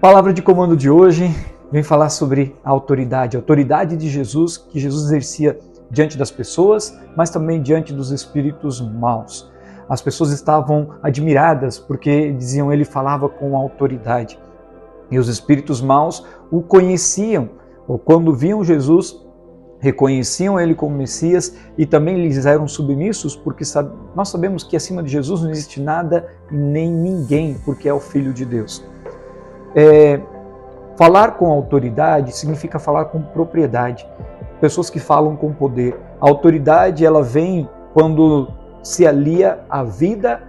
Palavra de comando de hoje vem falar sobre a autoridade de Jesus, que Jesus exercia diante das pessoas, mas também diante dos espíritos maus. As pessoas estavam admiradas porque diziam ele falava com autoridade. E os espíritos maus o conheciam, ou quando viam Jesus, reconheciam ele como Messias e também lhes eram submissos, porque nós sabemos que acima de Jesus não existe nada e nem ninguém, porque é o Filho de Deus. Falar com autoridade significa falar com propriedade. Pessoas que falam com poder. A autoridade, ela vem quando se alia a vida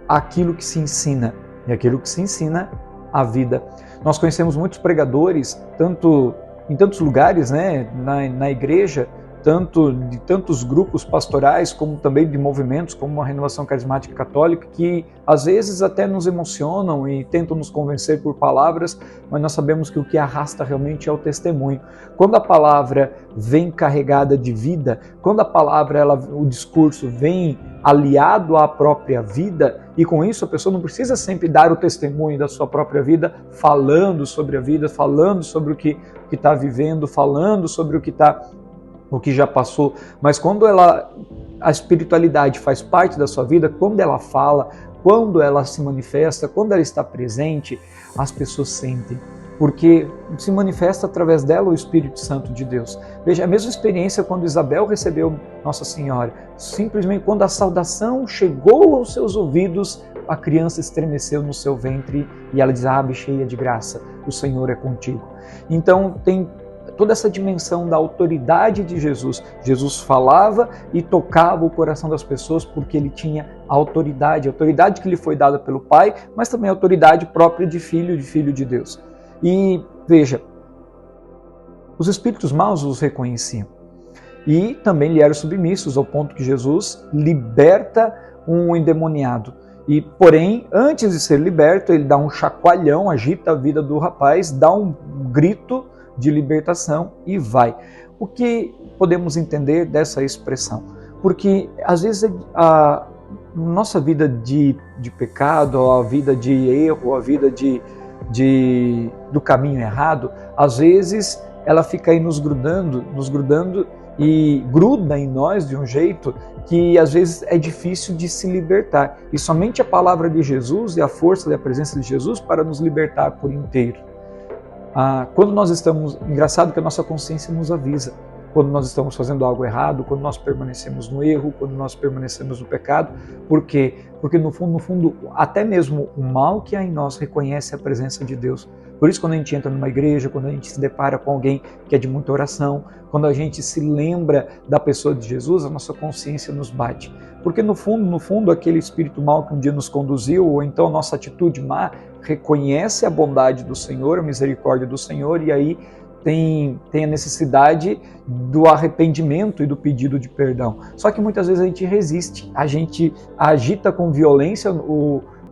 àquilo que se ensina. E aquilo que se ensina, a vida. Nós conhecemos muitos pregadores, tanto em tantos lugares, né, na igreja, tanto de tantos grupos pastorais, como também de movimentos, como a Renovação Carismática Católica, que às vezes até nos emocionam e tentam nos convencer por palavras, mas nós sabemos que o que arrasta realmente é o testemunho. Quando a palavra vem carregada de vida, quando a palavra, o discurso vem aliado à própria vida, e com isso a pessoa não precisa sempre dar o testemunho da sua própria vida, falando sobre a vida, falando sobre o que está vivendo, falando sobre o que já passou, mas quando a espiritualidade faz parte da sua vida, quando ela fala, quando ela se manifesta, quando ela está presente, as pessoas sentem, porque se manifesta através dela o Espírito Santo de Deus. Veja, a mesma experiência quando Isabel recebeu Nossa Senhora, simplesmente quando a saudação chegou aos seus ouvidos, a criança estremeceu no seu ventre e ela diz, ave cheia de graça, o Senhor é contigo. Então tem toda essa dimensão da autoridade de Jesus. Jesus falava e tocava o coração das pessoas porque ele tinha autoridade, a autoridade que lhe foi dada pelo Pai, mas também a autoridade própria de filho de Deus. E veja, os espíritos maus os reconheciam e também lhe eram submissos, ao ponto que Jesus liberta um endemoniado. E, porém, antes de ser liberto, ele dá um chacoalhão, agita a vida do rapaz, dá um grito de libertação e vai. O que podemos entender dessa expressão? Porque às vezes a nossa vida de pecado, a vida de erro, a vida do caminho errado, às vezes ela fica aí nos grudando e gruda em nós de um jeito que às vezes é difícil de se libertar. E somente a palavra de Jesus e a força da presença de Jesus para nos libertar por inteiro. Quando nós estamos, engraçado que a nossa consciência nos avisa, quando nós estamos fazendo algo errado, quando nós permanecemos no erro, quando nós permanecemos no pecado. Por quê? Porque no fundo, até mesmo o mal que há em nós reconhece a presença de Deus. Por isso, quando a gente entra numa igreja, quando a gente se depara com alguém que é de muita oração, quando a gente se lembra da pessoa de Jesus, a nossa consciência nos bate. Porque no fundo, aquele espírito mau que um dia nos conduziu, ou então a nossa atitude má, reconhece a bondade do Senhor, a misericórdia do Senhor, e aí tem a necessidade do arrependimento e do pedido de perdão. Só que muitas vezes a gente resiste, a gente agita com violência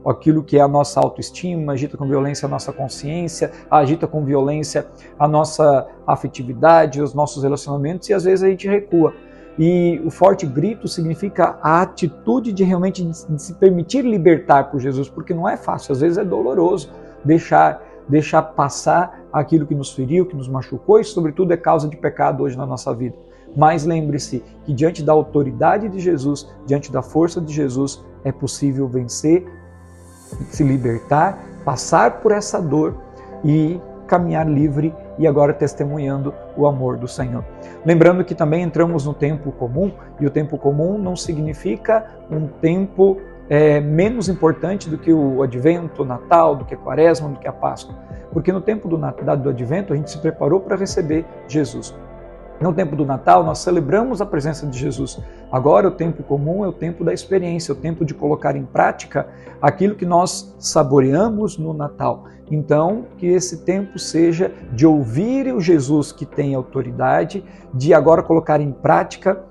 aquilo que é a nossa autoestima, agita com violência a nossa consciência, agita com violência a nossa afetividade, os nossos relacionamentos, e às vezes a gente recua. E o forte grito significa a atitude de realmente se permitir libertar por Jesus, porque não é fácil, às vezes é doloroso deixar passar aquilo que nos feriu, que nos machucou, e sobretudo é causa de pecado hoje na nossa vida. Mas lembre-se que diante da autoridade de Jesus, diante da força de Jesus, é possível vencer, se libertar, passar por essa dor e caminhar livre e agora testemunhando o amor do Senhor. Lembrando que também entramos no tempo comum, e o tempo comum não significa um tempo menos importante do que o Advento, o Natal, do que a Quaresma, do que a Páscoa. Porque no tempo do Advento a gente se preparou para receber Jesus. No tempo do Natal nós celebramos a presença de Jesus. Agora o tempo comum é o tempo da experiência, o tempo de colocar em prática aquilo que nós saboreamos no Natal. Então, que esse tempo seja de ouvir o Jesus que tem autoridade, de agora colocar em prática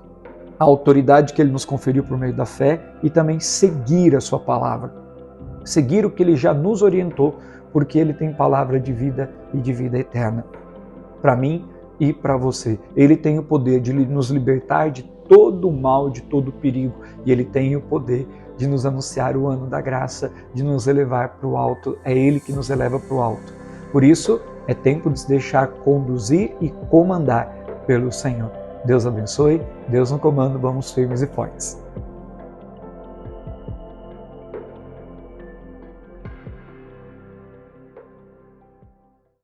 a autoridade que ele nos conferiu por meio da fé e também seguir a sua palavra. Seguir o que ele já nos orientou, porque ele tem palavra de vida e de vida eterna. Para mim e para você. Ele tem o poder de nos libertar de todo o mal, de todo o perigo. E ele tem o poder de nos anunciar o ano da graça, de nos elevar para o alto. É ele que nos eleva para o alto. Por isso, é tempo de se deixar conduzir e comandar pelo Senhor. Deus abençoe, Deus no comando, vamos firmes e fortes.